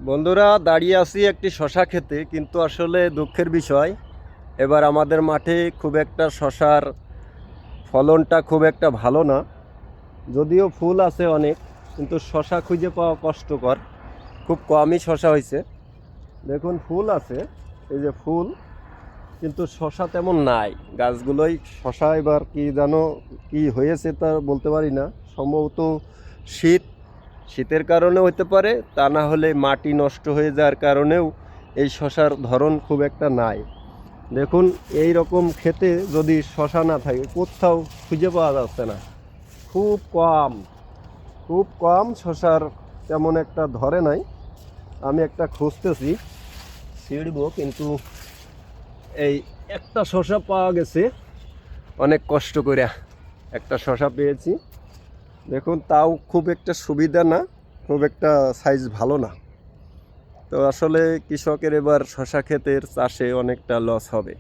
বন্ধুরা, দাঁড়িয়ে আছি একটি শশা খেতে, কিন্তু আসলে দুঃখের বিষয় এবার আমাদের মাঠে খুব একটা শশার ফলনটা খুব একটা ভালো না। যদিও ফুল আছে অনেক, কিন্তু শশা খুঁজে পাওয়া কষ্টকর। খুব কমই শশা হয়েছে। দেখুন ফুল আছে, এই যে ফুল, কিন্তু শশা তেমন নাই গাছগুলোই। শশা এবার কি জানো কি হয়েছে তা বলতে পারি না। সম্ভবত শীত, শীতের কারণে হতে পারে, তা না হলে মাটি নষ্ট হয়ে যাওয়ার কারণেও এই শশার ধরন খুব একটা নাই। দেখুন এই রকম খেতে যদি শশা না থাকে, কোথাও খুঁজে পাওয়া যাচ্ছে না। খুব কম, খুব কম শশার তেমন একটা ধরে নাই। আমি একটা খুঁজতেছি, ছিঁড়বো, কিন্তু এই একটা শশা পাওয়া গেছে অনেক কষ্ট করে। একটা শশা পেয়েছি, দেখুন তাও খুব একটা সুবিধা না, খুব একটা সাইজ ভালো না। তো আসলে কৃষকের এবার শশা ক্ষেতের চাষে অনেকটা লস হবে।